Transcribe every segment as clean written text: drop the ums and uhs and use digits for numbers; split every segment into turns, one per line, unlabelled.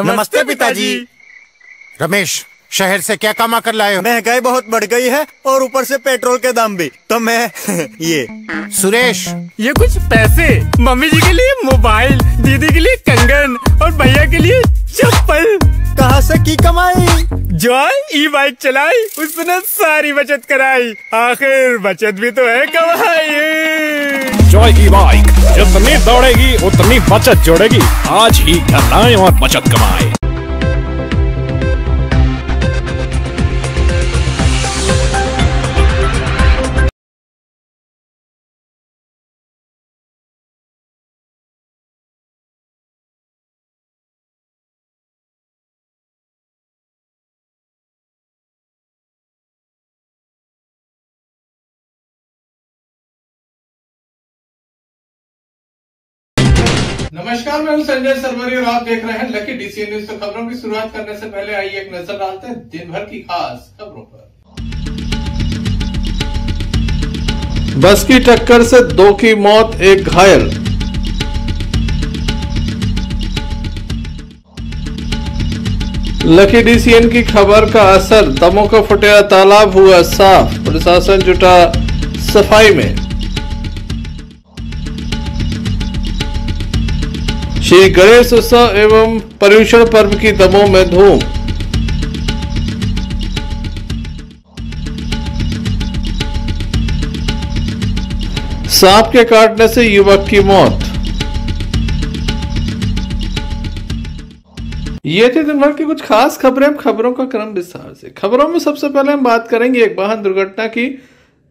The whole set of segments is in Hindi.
नमस्ते पिताजी।
रमेश, शहर से क्या कमा कर लाए हो?
महंगाई बहुत बढ़ गई है और ऊपर से पेट्रोल के दाम भी, तो मैं ये।
सुरेश,
ये कुछ पैसे मम्मी जी के लिए मोबाइल, दीदी के लिए कंगन और भैया के लिए चप्पल।
कहाँ से की कमाई?
जो ई बाइक चलाई उसने सारी बचत कराई, आखिर बचत भी तो है कमाई।
जॉय ई बाइक जितनी दौड़ेगी उतनी बचत जोड़ेगी। आज ही घर लाएं और बचत कमाएं।
नमस्कार, मैं हूं संजय सरवरी और आप देख रहे हैं लकी डीसीएन न्यूज। तो खबरों की शुरुआत करने से पहले आइए एक नजर डालते हैं दिन भर की खास खबरों पर।
बस की टक्कर से 2 की मौत, 1 घायल। लकी डीसीएन की खबर का असर, दमों का फटेरा तालाब हुआ साफ, प्रशासन जुटा सफाई में। श्री गणेश उत्सव एवं पर्युषण पर्व की दमों में धूम। सांप के काटने से युवक की मौत। ये थी दिन भर की कुछ खास खबरें। खबरों का क्रम विस्तार से। खबरों में सबसे पहले हम बात करेंगे एक वाहन दुर्घटना की।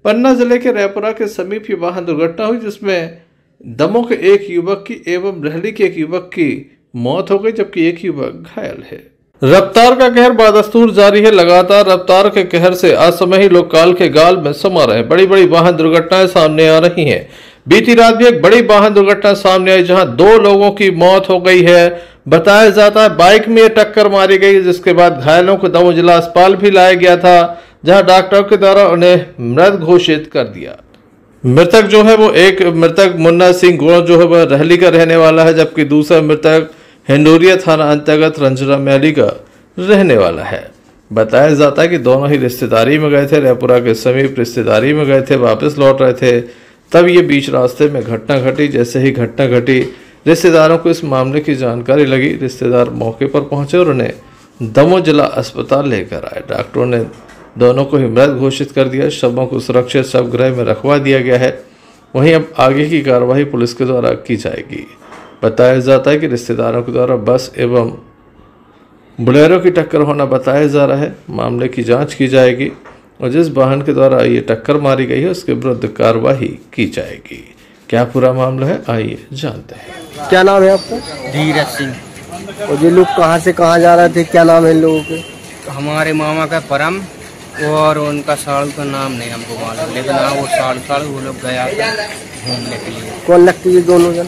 पन्ना जिले के रैपुरा के समीप ये वाहन दुर्घटना हुई, जिसमें दमों के एक युवक की एवं रहली के एक युवक की मौत हो गई, जबकि एक युवक घायल है। रफ्तार का कहर बदस्तूर जारी है। लगातार रफ्तार के कहर से असमय ही लोग काल के गाल में समा रहे। बड़ी बड़ी वाहन दुर्घटनाएं सामने आ रही हैं। बीती रात भी एक बड़ी वाहन दुर्घटना सामने आई, जहां 2 लोगों की मौत हो गई है। बताया जाता है बाइक में टक्कर मारी गई, जिसके बाद घायलों को दमोह जिला अस्पताल भी लाया गया था, जहां डॉक्टरों के द्वारा उन्हें मृत घोषित कर दिया। मृतक जो है वो एक मृतक मुन्ना सिंह गोड़ जो है वह रहली का रहने वाला है, जबकि दूसरा मृतक हिंडोरिया थाना अंतर्गत रंजना मैली का रहने वाला है। बताया जाता है कि दोनों ही रिश्तेदारी में गए थे, रैपुरा के समीप रिश्तेदारी में गए थे, वापस लौट रहे थे, तब ये बीच रास्ते में घटना घटी। जैसे ही घटना घटी, रिश्तेदारों को इस मामले की जानकारी लगी। रिश्तेदार मौके पर पहुंचे और उन्हें दमोह जिला अस्पताल लेकर आए। डॉक्टरों ने दोनों को ही मृत घोषित कर दिया। शवों को सुरक्षित शवगृह में रखवा दिया गया है। वहीं अब आगे की कार्रवाई पुलिस के द्वारा की जाएगी। बताया जाता है कि रिश्तेदारों के द्वारा बस एवं बुलेरो की टक्कर होना बताया जा रहा है। मामले की जांच की जाएगी और जिस वाहन के द्वारा ये टक्कर मारी गई है उसके विरुद्ध कार्रवाई की जाएगी। क्या पूरा मामला है, आइए जानते हैं।
क्या नाम है आपका?
धीरज सिंह।
और ये लोग कहाँ से कहाँ जा रहे थे, क्या नाम है इन लोगों के?
हमारे मामा का परम और उनका साड़ू का नाम नहीं हमको मालूम, लेकिन हाँ वो साड़ू वो लोग गया घूमने के लिए।
कौन लगती है दोनों जन?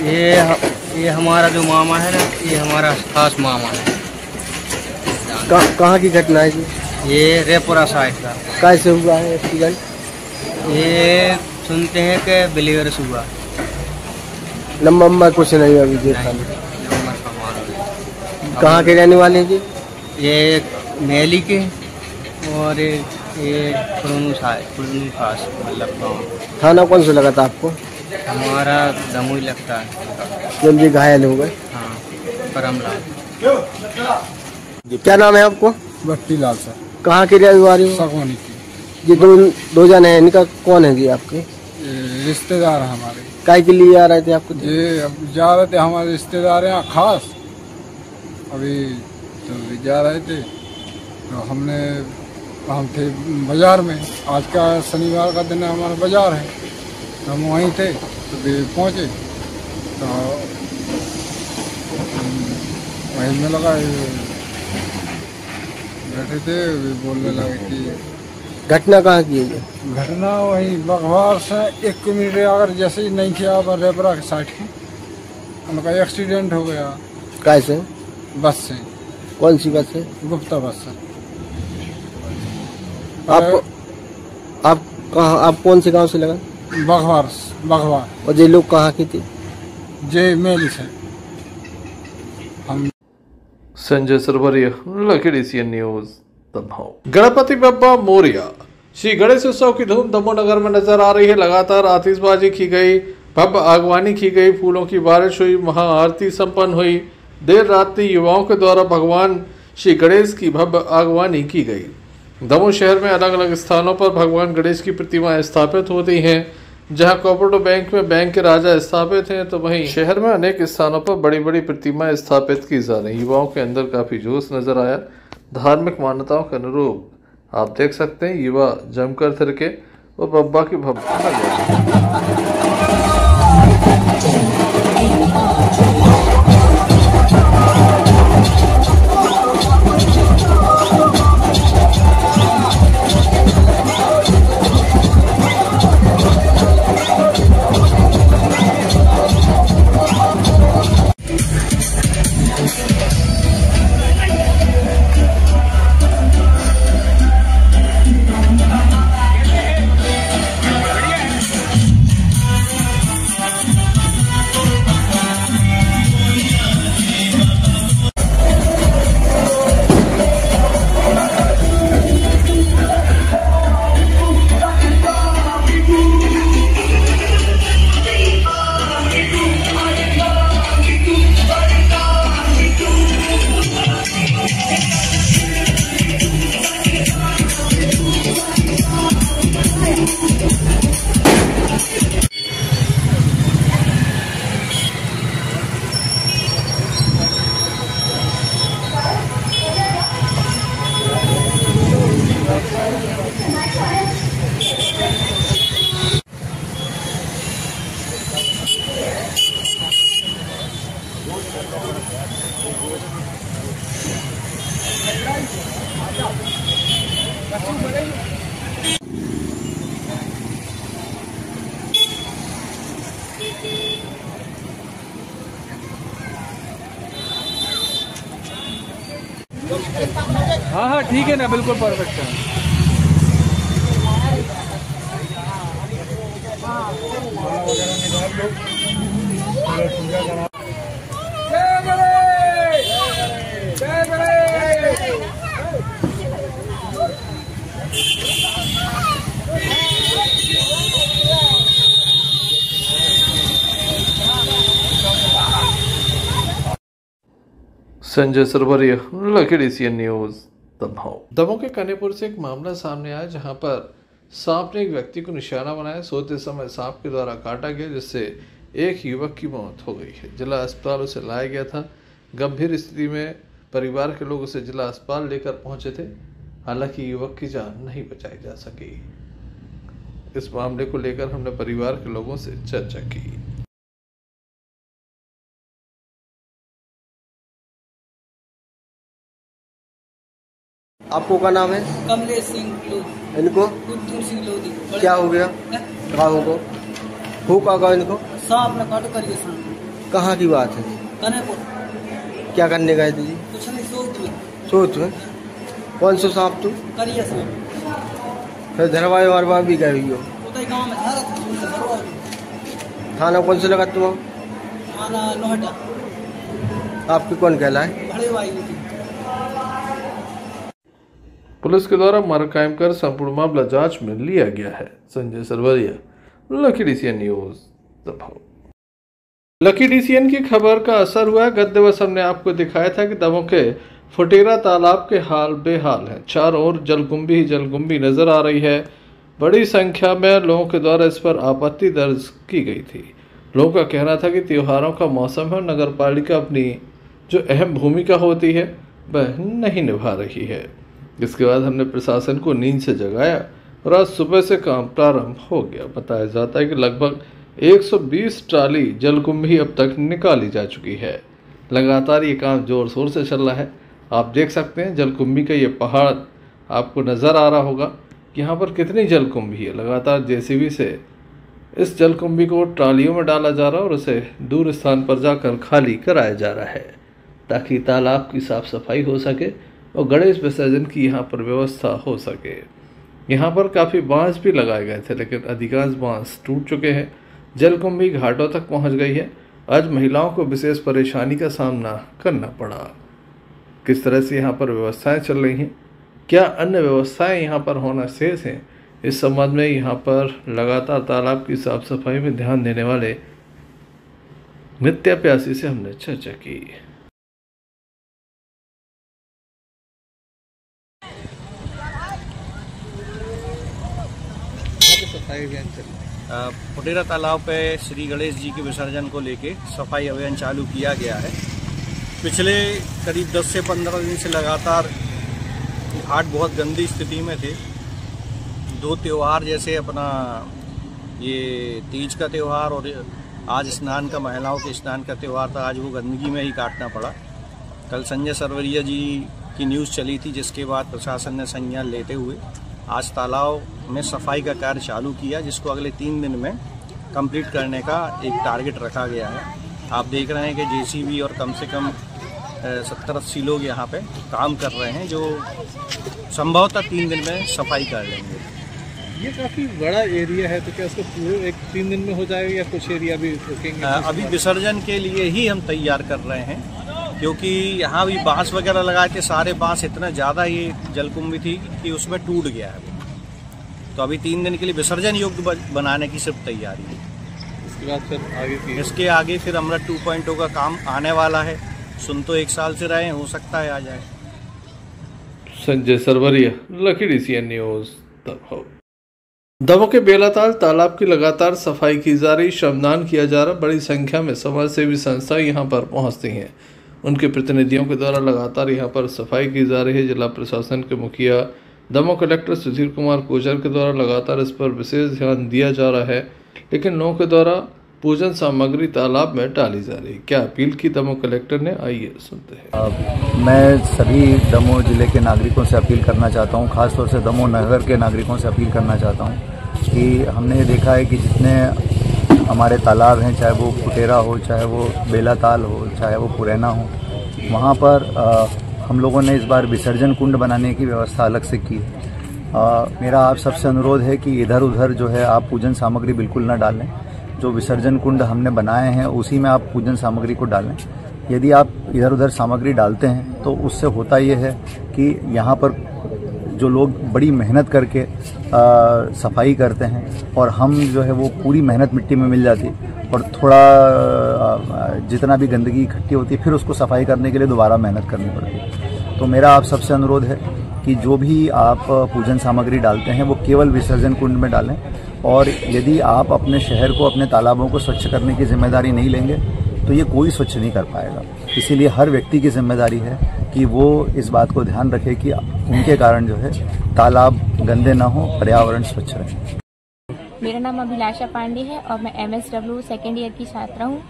ये हमारा जो मामा है ना, ये हमारा खास मामा है।
कहाँ की घटना है जी?
ये रेपुरा साइड का।
कैसे हुआ है एक्सीडेंट?
ये सुनते हैं कि बिलीवर से हुआ।
नंबर कुछ नहीं अभी देखा।
नंबर का मालूम।
कहाँ के रहने वाले हैं जी?
ये मेली के और ये पुरनू खास मतलब गाँव।
थाना कौन सा लगा था आपको?
हमारा दमोह लगता है।
जब ये घायल हो गए?
हाँ, परमलाल।
क्या नाम है आपको?
बट्टी लाल सर।
कहाँ के रहने वाले हो?
सगवानी की।
ये दो जन है, इनका कौन है जी आपके?
रिश्तेदार है हमारे।
काय के लिए आ रहे थे आपको?
ये अब जा रहे थे, हमारे रिश्तेदार यहाँ खास। अभी तो जा रहे थे तो हम थे बाजार में। आज का शनिवार का दिन हमारा बाजार है, तो हम वहीं थे तो पहुँचे तो वहीं में लगा बैठे थे। बोलने लगे कि
घटना कहाँ की है?
घटना वही बघवार से 1 किलोमीटर अगर जैसे ही नहीं किया रेपरा के साइड की, उनका एक्सीडेंट हो गया।
कैसे?
बस से।
कौन सी बस है?
गुप्ता बस से।
आप कौन से गांव से लगा?
बघवार।
और ये लोग कहाँ की थी?
जे मेली से। हम
Sanjay Sarvariya, Lucky DCN news Damoh. Ganpati Bappa Morya. Shri Ganesh Utsav की धूम दमोह नगर में नजर आ रही है। लगातार आतिशबाजी की गई, भव्य आगवानी की गई, फूलों की बारिश हुई, महाआरती संपन्न हुई। देर रात युवाओं के द्वारा भगवान श्री गणेश की भव्य आगवानी की गई। दमोह शहर में अलग अलग स्थानों पर भगवान गणेश की प्रतिमाएं स्थापित होती हैं। जहां कोऑपरेटिव बैंक में बैंक के राजा स्थापित हैं, तो वहीं शहर में अनेक स्थानों पर बड़ी बड़ी प्रतिमाएं स्थापित की जा रही। युवाओं के अंदर काफी जोश नजर आया। धार्मिक मान्यताओं के अनुरूप आप देख सकते हैं युवा जमकर थिरके और बप्पा की भव्य
हाँ ठीक है ना, बिल्कुल परफेक्ट है।
Sanjay Sarvariya, Lucky DCN news Damoh. Damoh के कनेपुर से एक मामला सामने आया जहां पर सांप ने एक व्यक्ति को निशाना बनाया। सोते समय सांप के द्वारा काटा गया, जिससे एक युवक की मौत हो गई है। जिला अस्पताल उसे लाया गया था। गंभीर स्थिति में परिवार के लोग उसे जिला अस्पताल लेकर पहुंचे थे। हालांकि युवक की जान नहीं बचाई जा सकी। इस मामले को लेकर हमने परिवार के लोगों से चर्चा की।
आपको क्या नाम है?
कमलेश सिंह लोधी।
इनको
कुद्दू सिंह लोधी।
क्या हो गया? कहाँ हो का इनको?
सांप ने काट कर सांप।
कहाँ की बात है?
कनेपुर।
क्या करने गए थे जी?
कुछ नहीं,
सोच में। कौन सा सांप तू?
करिया सांप।
फिर धरवाए वारवा भी गए हुई हो?
गाँव में था।
थाना कौन से लगा तुम?
थाना नोहटा।
आपकी कौन कहलाए?
बड़े भाई।
पुलिस के द्वारा मामला कायम कर संपूर्ण मामला जांच में लिया गया है। Sanjay Sarvariya, Lucky DCN news Damoh. Lucky DCN की खबर का असर हुआ। गत दिवस हमने आपको दिखाया था कि दमोह के फुटेरा तालाब के हाल बेहाल है। चारों ओर जलकुंभी ही जलकुंभी नजर आ रही है। बड़ी संख्या में लोगों के द्वारा इस पर आपत्ति दर्ज की गई थी। लोगों का कहना था कि त्योहारों का मौसम है और नगर पालिका अपनी जो अहम भूमिका होती है वह नहीं निभा रही है। इसके बाद हमने प्रशासन को नींद से जगाया और आज सुबह से काम प्रारंभ हो गया। बताया जाता है कि लगभग 120 ट्राली जलकुंभी अब तक निकाली जा चुकी है। लगातार ये काम जोर शोर से चल रहा है। आप देख सकते हैं जलकुंभी का ये पहाड़ आपको नज़र आ रहा होगा। यहाँ पर कितनी जलकुंभी है। लगातार JCB से इस जलकुंभी को ट्रालियों में डाला जा रहा है और उसे दूर स्थान पर जाकर खाली कराया जा रहा है ताकि तालाब की साफ सफाई हो सके और गणेश विसर्जन की यहाँ पर व्यवस्था हो सके। यहाँ पर काफ़ी बांस भी लगाए गए थे लेकिन अधिकांश बांस टूट चुके हैं। जलकुंभी घाटों तक पहुँच गई है। आज महिलाओं को विशेष परेशानी का सामना करना पड़ा। किस तरह से यहाँ पर व्यवस्थाएं चल रही हैं, क्या अन्य व्यवस्थाएं यहाँ पर होना शेष हैं, इस संबंध में यहाँ पर लगातार तालाब की साफ सफाई में ध्यान देने वाले नित्या प्यासी से हमने चर्चा की।
फुटेरा तालाब पे श्री गणेश जी के विसर्जन को लेके सफाई अभियान चालू किया गया है। पिछले करीब 10 से 15 दिन से लगातार घाट बहुत गंदी स्थिति में थे। दो त्यौहार जैसे अपना ये तीज का त्यौहार और आज स्नान का, महिलाओं के स्नान का त्यौहार था, आज वो गंदगी में ही काटना पड़ा। कल संजय सरवरिया जी की न्यूज़ चली थी, जिसके बाद प्रशासन ने संज्ञान लेते हुए आज तालाब में सफाई का कार्य चालू किया, जिसको अगले 3 दिन में कंप्लीट करने का एक टारगेट रखा गया है। आप देख रहे हैं कि जेसीबी और कम से कम 70-80 लोग यहाँ पे काम कर रहे हैं, जो संभवतः 3 दिन में सफाई कर लेंगे।
ये काफ़ी बड़ा एरिया है, तो क्या इसको पूरे 3 दिन में हो जाएगा या कुछ एरिया भी रोकेंगे?
अभी विसर्जन के लिए ही हम तैयार कर रहे हैं, क्योंकि यहाँ भी बांस वगैरह लगाए थे। सारे बांस इतना ज़्यादा ये जलकुंभी थी कि उसमें टूट गया है। तो अभी 3 दिन के लिए विसर्जन योग्य बनाने की सिर्फ तैयारी है।
इसके बाद फिर आगे
इसके आगे फिर अमृत 2.0 का काम आने वाला है। सुन तो 1 साल से रहे, हो सकता है आ जाए।
Sanjay Sarvariya, Lucky DCN news. Damoh के बेलाताल तालाब की लगातार सफाई की जा रही, श्रमदान किया जा रहा। बड़ी संख्या में समाज सेवी संस्थाएं यहाँ पर पहुँचती हैं, उनके प्रतिनिधियों के द्वारा लगातार यहाँ पर सफाई की जा रही है। जिला प्रशासन के मुखिया दमोह कलेक्टर सुधीर कुमार कोचर के द्वारा लगातार इस पर विशेष ध्यान दिया जा रहा है, लेकिन लोगों के द्वारा पूजन सामग्री तालाब में डाली जा रही। क्या अपील की दमोह कलेक्टर ने, आइए सुनते हैं।
मैं सभी दमोह जिले के नागरिकों से अपील करना चाहता हूँ, खासतौर से दमोह नगर के नागरिकों से अपील करना चाहता हूँ कि हमने देखा है कि जितने हमारे तालाब हैं, चाहे वो फुटेरा हो, चाहे वो बेलाताल हो, चाहे वो पुरैना हो, वहाँ पर हम लोगों ने इस बार विसर्जन कुंड बनाने की व्यवस्था अलग से की। मेरा आप सबसे अनुरोध है कि इधर उधर जो है आप पूजन सामग्री बिल्कुल न डालें। जो विसर्जन कुंड हमने बनाए हैं उसी में आप पूजन सामग्री को डालें। यदि आप इधर उधर सामग्री डालते हैं तो उससे होता ये है कि यहाँ पर जो लोग बड़ी मेहनत करके सफाई करते हैं और हम जो है वो पूरी मेहनत मिट्टी में मिल जाती है और थोड़ा जितना भी गंदगी इकट्ठी होती है फिर उसको सफाई करने के लिए दोबारा मेहनत करनी पड़ती है। तो मेरा आप सबसे अनुरोध है कि जो भी आप पूजन सामग्री डालते हैं वो केवल विसर्जन कुंड में डालें। और यदि आप अपने शहर को, अपने तालाबों को स्वच्छ करने की जिम्मेदारी नहीं लेंगे तो ये कोई स्वच्छ नहीं कर पाएगा। इसीलिए हर व्यक्ति की जिम्मेदारी है कि वो इस बात को ध्यान रखे कि उनके कारण जो है तालाब गंदे ना हो, पर्यावरण स्वच्छ रहे।
मेरा नाम अभिलाषा पांडे है और मैं MSW सेकेंड ईयर की छात्रा हूँ।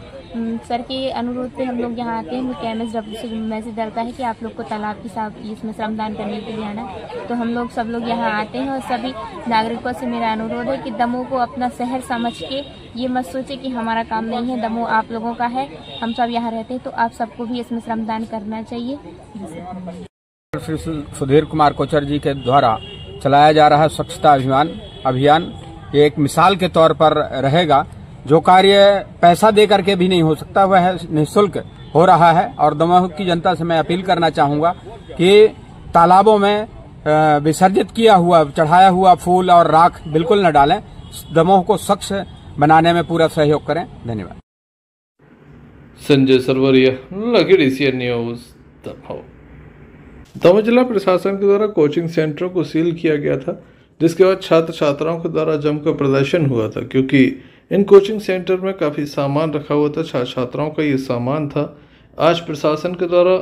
सर के अनुरोध पे हम लोग यहाँ आते हैं कि MSW से मैसेज डालता है कि आप लोग को तालाब की साफ इसमें श्रमदान करने के लिए आना, तो हम लोग सब लोग यहाँ आते हैं। और सभी नागरिकों से मेरा अनुरोध है कि दमोह को अपना शहर समझ के ये मत सोचे कि हमारा काम नहीं है, दमोह आप लोगों का है, हम सब यहाँ रहते हैं, तो आप सबको भी इसमें श्रमदान करना चाहिए।
श्री सुधीर कुमार कोचर जी के द्वारा चलाया जा रहा स्वच्छता अभियान एक मिसाल के तौर पर रहेगा। जो कार्य पैसा दे करके भी नहीं हो सकता वह निःशुल्क हो रहा है। और दमोह की जनता से मैं अपील करना चाहूंगा कि तालाबों में विसर्जित किया हुआ, चढ़ाया हुआ फूल और राख बिल्कुल न डालें। दमोह को स्वच्छ बनाने में पूरा सहयोग करें। धन्यवाद।
Sanjay Sarvariya, Lucky DCN news, Damoh. Damoh जिला प्रशासन के द्वारा कोचिंग सेंटरों को सील किया गया था, जिसके बाद छात्र छात्राओं के द्वारा जमकर प्रदर्शन हुआ था, क्योंकि इन कोचिंग सेंटर में काफ़ी सामान रखा हुआ था। छात्र छात्राओं का ये सामान था। आज प्रशासन के द्वारा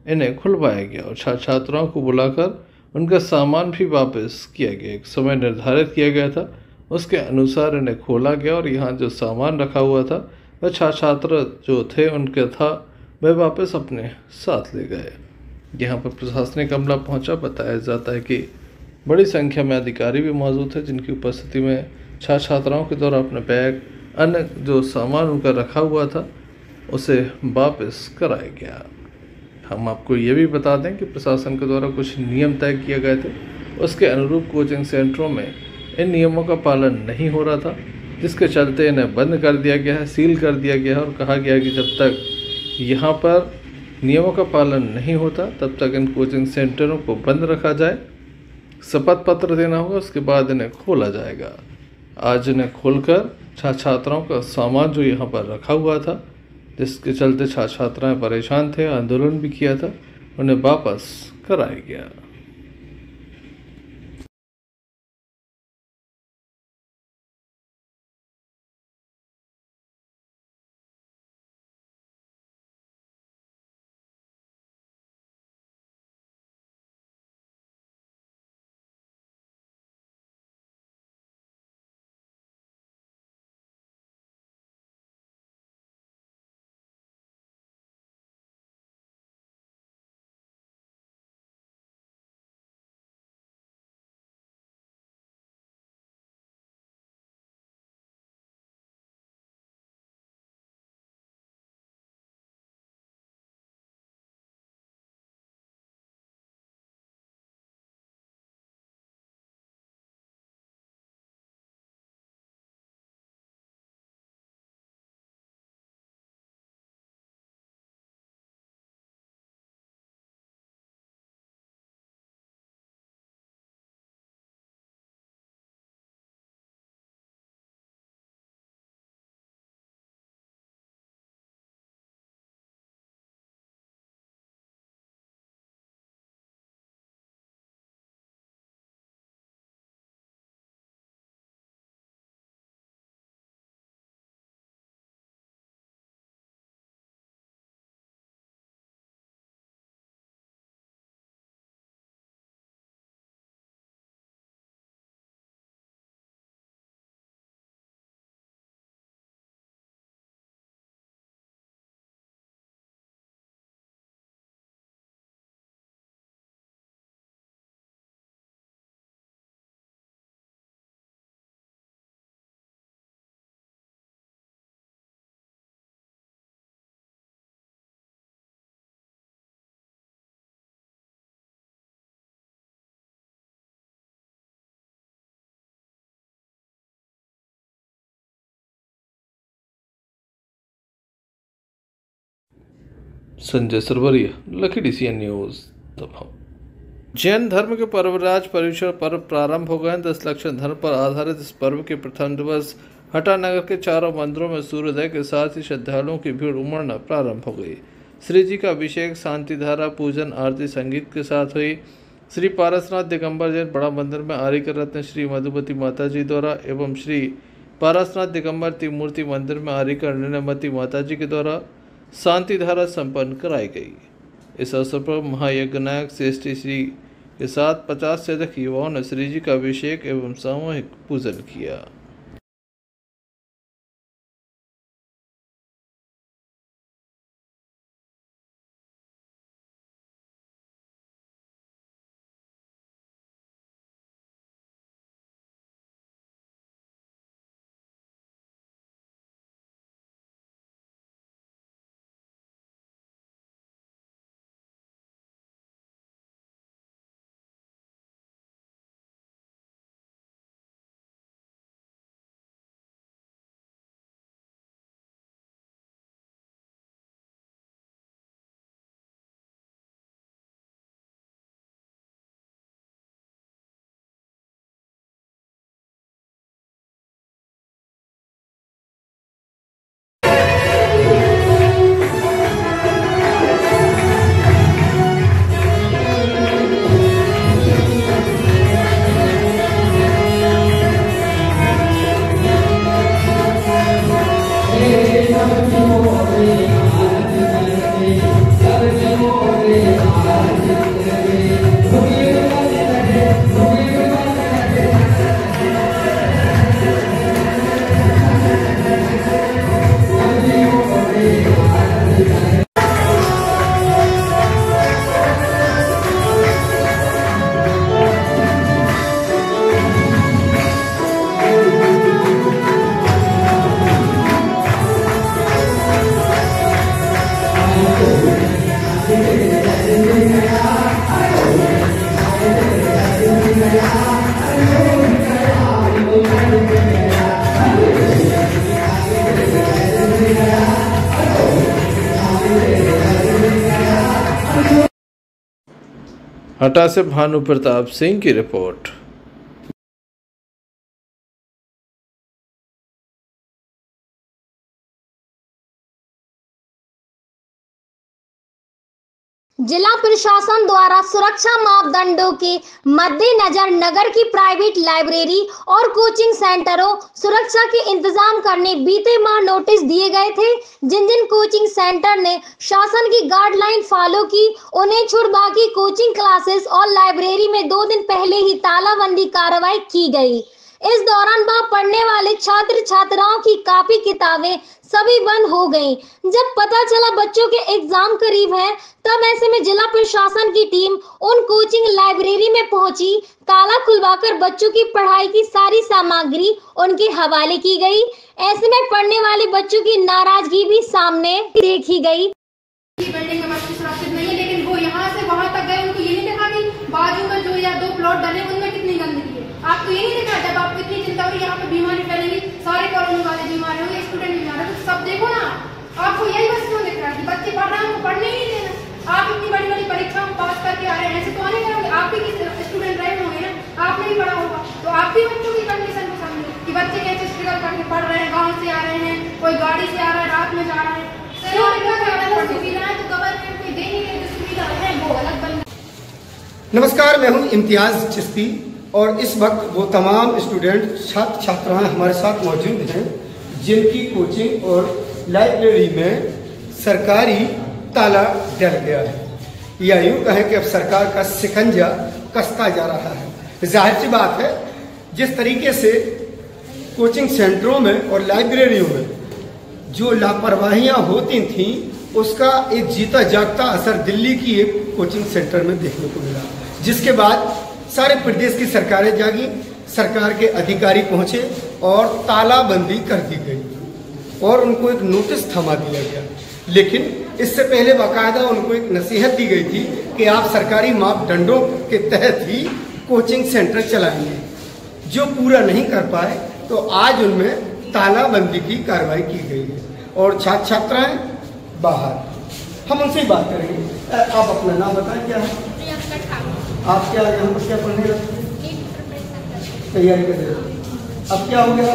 इन्हें खुलवाया गया और छात्र छात्राओं को बुलाकर उनका सामान भी वापस किया गया। एक समय निर्धारित किया गया था, उसके अनुसार इन्हें खोला गया और यहाँ जो सामान रखा हुआ था वह छात्र छात्र जो थे उनके था वह वापस अपने साथ ले गए। यहाँ पर प्रशासनिक अमला पहुँचा। बताया जाता है कि बड़ी संख्या में अधिकारी भी मौजूद थे, जिनकी उपस्थिति में छात्र छात्राओं के द्वारा अपने बैग, अन्य जो सामान उनका रखा हुआ था उसे वापस कराया गया। हम आपको ये भी बता दें कि प्रशासन के द्वारा कुछ नियम तय किए गए थे, उसके अनुरूप कोचिंग सेंटरों में इन नियमों का पालन नहीं हो रहा था, जिसके चलते इन्हें बंद कर दिया गया है, सील कर दिया गया है और कहा गया है कि जब तक यहाँ पर नियमों का पालन नहीं होता तब तक इन कोचिंग सेंटरों को बंद रखा जाए। शपथ पत्र देना होगा, उसके बाद इन्हें खोला जाएगा। आज इन्हें खोलकर छात्राओं का सामान जो यहाँ पर रखा हुआ था, जिसके चलते छात्राएं परेशान थे, आंदोलन भी किया था, उन्हें वापस कराया गया। Sanjay Sarvariya, Lucky DCN news Damoh. Jain धर्म के पर्वराज पर्युषण पर्व प्रारंभ हो गए। 10 लक्षण धर्म पर आधारित इस पर्व के प्रथम दिवस हटा नगर के चारों मंदिरों में सूर्योदय के साथ ही श्रद्धालुओं की भीड़ उमड़ना प्रारंभ हो गई। श्री जी का अभिषेक, शांति धारा, पूजन, आरती संगीत के साथ हुई। श्री पारसनाथ दिगंबर जैन बड़ा मंदिर में आर्यकर रत्न श्री मधुमती माता जी द्वारा एवं श्री पारसनाथ दिगंबर त्रिमूर्ति मंदिर में आर्यकर निर्णयमती माता जी के द्वारा शांति धारा संपन्न कराई गई। इस अवसर पर महायज्ञ नायक श्रेष्ठी श्री के साथ 50 से अधिक युवाओं ने श्री जी का अभिषेक एवं सामूहिक पूजन किया। हटा से भानु प्रताप सिंह की रिपोर्ट।
जिला प्रशासन द्वारा सुरक्षा मापदंडों के मद्देनजर नगर की प्राइवेट लाइब्रेरी और कोचिंग सेंटरों सुरक्षा के इंतजाम करने बीते माह नोटिस दिए गए थे। जिन जिन कोचिंग सेंटर ने शासन की गाइडलाइन फॉलो की उन्हें छूट, बाकी कोचिंग क्लासेस और लाइब्रेरी में 2 दिन पहले ही तालाबंदी कार्रवाई की गई। इस दौरान वहां पढ़ने वाले छात्र छात्राओं की कॉपी किताबें सभी बंद हो गईं। जब पता चला बच्चों के एग्जाम करीब हैं, तब ऐसे में जिला प्रशासन की टीम उन कोचिंग लाइब्रेरी में पहुंची। ताला खुलवाकर बच्चों की पढ़ाई की सारी सामग्री उनके हवाले की गई। ऐसे में पढ़ने वाले बच्चों की नाराजगी भी सामने देखी गई।
बिल्डिंग में बच्चे सुरक्षित नहीं है, लेकिन वो यहाँ से वहाँ तक गए, उनको ये नहीं देखा कि बाजू में जो या 2 प्लॉट डले उनमें कितनी गंदगी है। आपको ये नहीं देखा, जब आपको इतनी चिंता हो रही है यहाँ पे बीमारी फैलेगी, सारे कॉलोनी वाले बीमार होंगे, स्टूडेंट बीमार होंगे, तो सब देखो ना। आपको यही बस क्यों दिख रहा है कि बच्चे पढ़ रहे हैं, उनको पढ़ने ही नहीं देना। आप इतनी बड़ी बड़ी परीक्षा में पास करके आ रहे हैं, ऐसे तो आने करोगे। आप भी स्टूडेंट रहे होंगे ना, आपने भी पढ़ा होगा, तो आप भी बच्चों की कंडीशन को समझो कि बच्चे कैसे स्ट्रगल करके पढ़ रहे हैं, गाँव से आ रहे हैं, कोई गाड़ी से आ रहा है, रात में जा रहा है।
नमस्कार, मैं हूं इम्तियाज चिश्ती और इस वक्त वो तमाम स्टूडेंट छात्र छात्राएं हमारे साथ मौजूद हैं जिनकी कोचिंग और लाइब्रेरी में सरकारी ताला डल गया है, या यूं कहें कि अब सरकार का शिकंजा कसता जा रहा है। जाहिर सी बात है, जिस तरीके से कोचिंग सेंटरों में और लाइब्रेरियों में जो लापरवाहियां होती थीं, उसका एक जीता जागता असर दिल्ली की एक कोचिंग सेंटर में देखने को मिला, जिसके बाद सारे प्रदेश की सरकारें जागी, सरकार के अधिकारी पहुंचे और तालाबंदी कर दी गई और उनको एक नोटिस थमा दिया गया। लेकिन इससे पहले बाकायदा उनको एक नसीहत दी गई थी कि आप सरकारी मापदंडों के तहत ही कोचिंग सेंटर चलाएंगे। जो पूरा नहीं कर पाए तो आज उनमें तालाबंदी की कार्रवाई की गई है और छात्र छात्राएं बाहर। हम उनसे ही बात करेंगे। आप अपना नाम बताएं, क्या है? आप क्या यहाँ पर क्या पढ़ने लगते, तैयारी कर रहे हो? अब क्या हो गया?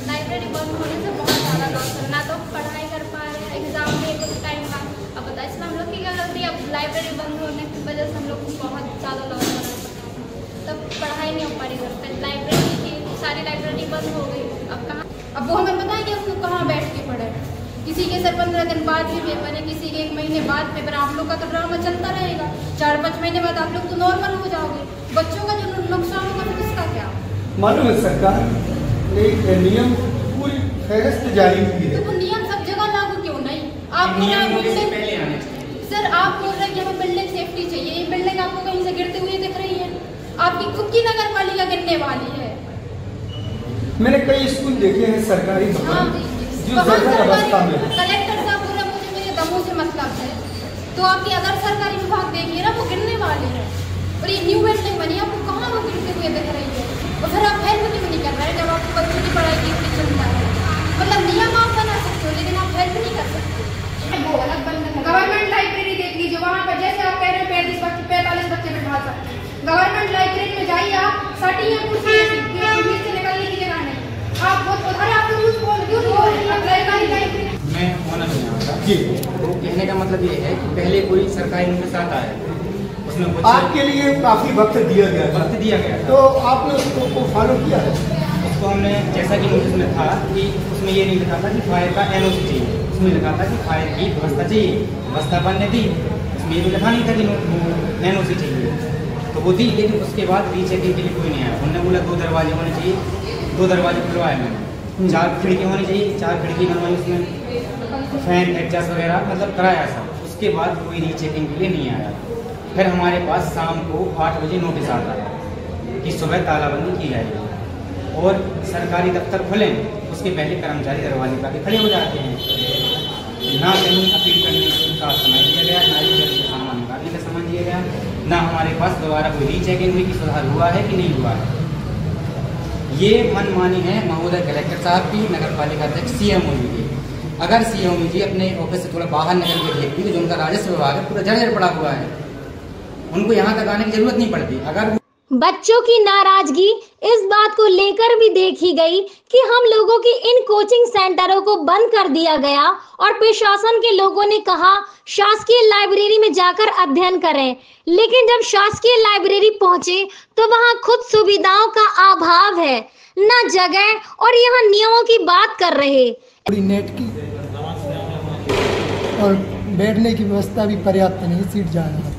लाइब्रेरी बंद होने से बहुत ज़्यादा लॉस है, ना तो पढ़ाई कर पा रहे हैं, एग्जाम में कुछ टाइम का। अब बताइए इसमें हम लोग की क्या गलती है? अब लाइब्रेरी बंद होने की वजह से हम लोग को बहुत ज़्यादा लॉस हो रहा है, तब पढ़ाई नहीं हो पा रही है। लाइब्रेरी की सारी लाइब्रेरी बंद हो गई, अब कहाँ? अब वो हमें बताएं कि हम लोग कहाँ बैठ के पढ़े। किसी के सर 15 दिन बाद भी पेपर है, किसी के 1 महीने बाद पेपर। आप लोग का तो ड्रामा चलता रहेगा, 4-5 महीने बाद आप लोग तो नॉर्मल हो जाओगे। बच्चों का जो नुकसान होगा तो किसका क्या?
मालूम है सरकार ने नियम पूरी फहरिस्त जारी की है,
तो वो नियम सब जगह लागू क्यों नहीं? आप सर आप बोल रहे हैं कि हमें बिल्डिंग सेफ्टी चाहिए, ये बिल्डिंग आपको कहीं से गिरते हुए दिख रही है? आपकी खुद की नगर पालिका गिरने वाली है।
मैंने कई स्कूल देखे हैं सरकारी भवन जो जर्जर अवस्था में है।
कलेक्टर साहब बोल रहे मुझे मेरे दमों से मतलब है, तो आपकी अगर सरकारी विभाग देखिए ना, वो गिरने वाले हैं। और ये न्यू बिल्डिंग बनी, आपको कहाँ वो गिरते हुए दिख रही है? और फिर आप हेल्प क्यों नहीं कर रहे हैं जब आपको बच्चों की पढ़ाई की इतनी चिंता है? मतलब नियम आप बना सकते हो, लेकिन आप हेल्प नहीं कर सकते।
गवर्नमेंट लाइब्रेरी देख लीजिए, वहाँ पर जैसे आप कह रहे हैं 45 बच्चे बैठा सकते हैं। गवर्नमेंट लाइब्रेरी में जाइए आप, सटी है कुर्सी से निकलने की जगह नहीं। आप अरे आप क्यों
मैं होना चाहिए। तो कहने का मतलब ये है कि पहले कोई सरकारी नोटिस आता है, उसमें
आपके लिए काफी वक्त दिया गया, तो आपने उसको फॉलो किया है?
उसको हमने, जैसा कि नोटिस में था कि उसमें ये नहीं लिखा था कि फायर का NOC चाहिए, उसमें लिखा था कि फायर की व्यवस्था चाहिए, व्यवस्था बनने दी। उसमें ये भी लिखा नहीं था कि NOC चाहिए, तो वो दी। लेकिन उसके बाद रीचेकिंग के लिए कोई नहीं आया। उन्होंने बोला 2 दरवाजे होने चाहिए, 2 दरवाजे खुलवाए मैंने, 4 खिड़की होनी चाहिए, 4 खिड़की बनवाई, उसमें फैन एडजस्ट वगैरह मतलब कराया सब। उसके बाद कोई रीचेकिंग के लिए नहीं आया। फिर हमारे पास शाम को 8 बजे नोटिस आता है कि सुबह तालाबंदी की जाएगी और सरकारी दफ्तर खुलें उसके पहले कर्मचारी दरवाजे पर खड़े हो जाते हैं। ना कहीं अपील करने का समय दिया गया, ना ही सामान निकालने का समय दिया गया, ना हमारे पास दोबारा कोई रीचेकिंग हुई कि सुधार हुआ है कि नहीं हुआ है। ये मनमानी है महोदय कलेक्टर साहब की, नगर पालिका अध्यक्ष CMO जी की। अगर CMO जी अपने ऑफिस से थोड़ा बाहर निकल के देखती तो जो उनका राजस्व विभाग है पूरा जर्जर पड़ा हुआ है। उनको यहाँ तक आने की जरूरत नहीं पड़ती। अगर
बच्चों की नाराजगी इस बात को लेकर भी देखी गई कि हम लोगों की इन कोचिंग सेंटरों को बंद कर दिया गया और प्रशासन के लोगों ने कहा शासकीय लाइब्रेरी में जाकर अध्ययन करें, लेकिन जब शासकीय लाइब्रेरी पहुंचे तो वहां खुद सुविधाओं का अभाव है, न जगह और यहाँ नियमों की बात कर रहे।
नेट की और बैठने की व्यवस्था भी पर्याप्त नहीं, सीट जा रहा है।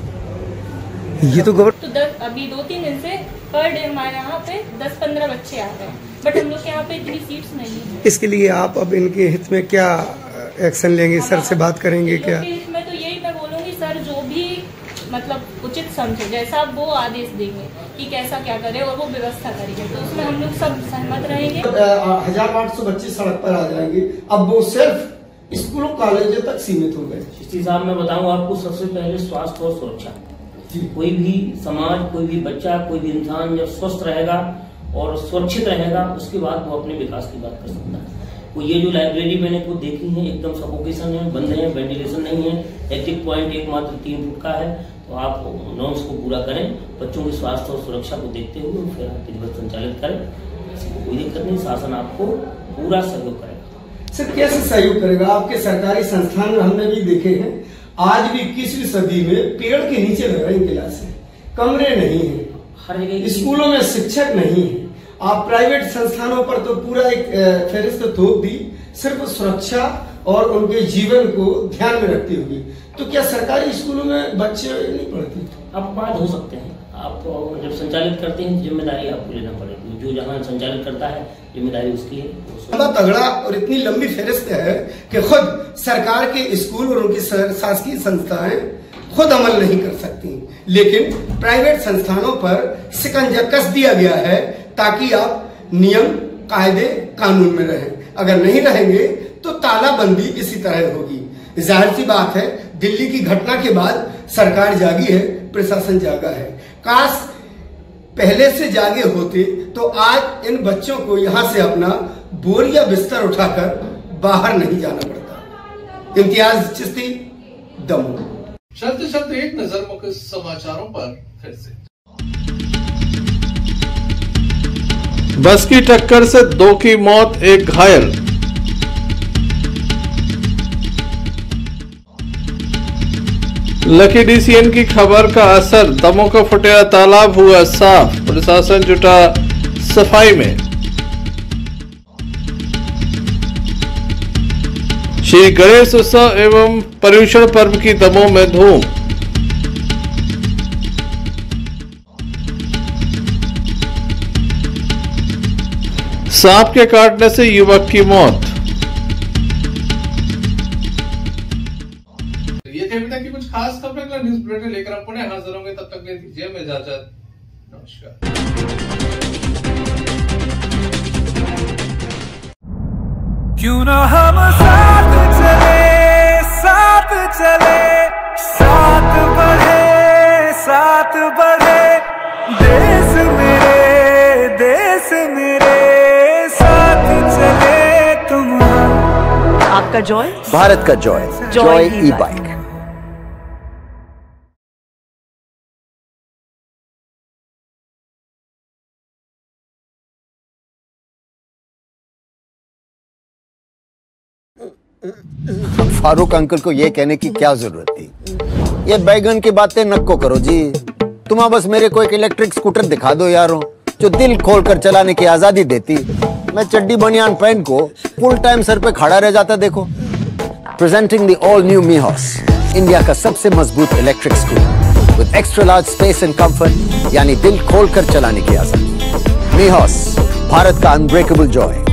ये तो
अभी 2-3 दिन से पर डे हमारे यहाँ पे 10-15 बच्चे आ रहे हैं, बट हम लोग के यहाँ पे इतनी सीट्स नहीं है।
इसके लिए आप अब इनके हित में क्या एक्शन लेंगे? सर से बात करेंगे क्या?
हित में तो यही मैं बोलूँगी, सर जो भी मतलब उचित समझे, जैसा वो आदेश देंगे कि कैसा क्या करे और वो व्यवस्था करेंगे, तो उसमें हम लोग सब सहमत रहेंगे।
1800 बच्चे सड़क पर आ जाएंगे, अब वो सिर्फ स्कूलों कॉलेजों तक सीमित हो गए।
इस हिसाब में बताऊँ आपको, सबसे पहले स्वास्थ्य और सुरक्षा। कोई भी समाज, कोई भी बच्चा, कोई भी इंसान जब स्वस्थ रहेगा और सुरक्षित रहेगा, उसके बाद वो अपने विकास की बात कर सकता है। वो ये जो लाइब्रेरी मैंने को देखी है एकदम सफोकेशन है, बंद है, वेंटिलेशन नहीं है, एक्टिव पॉइंट एकमात्र 3 फुट का है, तो आप नॉर्म्स को पूरा करें, बच्चों के स्वास्थ्य और सुरक्षा को देखते हुए फिर आप दिवस संचालित करें। कोई दिक्कत नहीं, शासन आपको पूरा सहयोग करेगा।
सर कैसे सहयोग करेगा? आपके सरकारी संस्थान में हमने भी देखे हैं, आज भी 21वीं सदी में पेड़ के नीचे लग रही क्लासें, कमरे नहीं है, स्कूलों में शिक्षक नहीं है। आप प्राइवेट संस्थानों पर तो पूरा एक फेरिस्त थोप दी, सिर्फ सुरक्षा और उनके जीवन को ध्यान में रखते हुए। तो क्या सरकारी स्कूलों में बच्चे नहीं पढ़ते?
आप बात हो सकते हैं, आप जब संचालित करते हैं जिम्मेदारी आपको लेना पड़ेगी, जो जहाँ संचालित करता है जिम्मेदारी उसकी है।
तगड़ा और इतनी लंबी फेरिस्त है कि खुद सरकार के स्कूल और उनकी शासकीय संस्थाएं खुद अमल नहीं कर सकती, लेकिन प्राइवेट संस्थानों पर शिकंजा कस दिया गया है ताकि आप नियम, कायदे, कानून में रहें। अगर नहीं रहेंगे तो तालाबंदी इसी तरह होगी। जाहिर सी बात है, दिल्ली की घटना के बाद सरकार जागी है, प्रशासन जागा है। काश पहले से जागे होते तो आज इन बच्चों को यहाँ से अपना बोरिया बिस्तर उठाकर बाहर नहीं जाना पड़ता। इम्तियाज चिश्ती, दमोह।
चलते एक नजर मुख्य समाचारों पर फिर से।
बस की टक्कर से 2 की मौत, 1 घायल। लकी डीसीएन की खबर का असर, दमोह का फुटेरा तालाब हुआ साफ, प्रशासन जुटा सफाई में। श्री गणेश उत्सव एवं पर्युषण पर्व की दमोह में धूम। सांप के काटने से युवक की मौत।
ये थे अभी तक की कुछ खास खबरें, अगला न्यूज बुलेटिन लेकर हम पुनः हाजिर होंगे, तब तक दीजिए हमें इजाजत। नमस्कार।
क्यों ना हम साथ चले, साथ चले, साथ बढ़े, देश मेरे साथ चले तुम।
आपका जॉय,
भारत का जॉय, जॉय ई बाइक। फारूक अंकल को ये कहने की क्या जरूरत थी? ये बैगन की बातें नक्को करो जी। तुम बस मेरे को एक इलेक्ट्रिक स्कूटर दिखा दो यारो, जो दिल खोलकर चलाने की आजादी देती। मैं चड्डी बनियान पहन को फुल टाइम सर पे खड़ा रह जाता। देखो, presenting the all new Mihos, India का सबसे मजबूत electric scooter with extra large space and comfort, यानी दिल खोलकर चलाने की आजादी। मीहॉस, भारत का अनब्रेकेबल जॉय।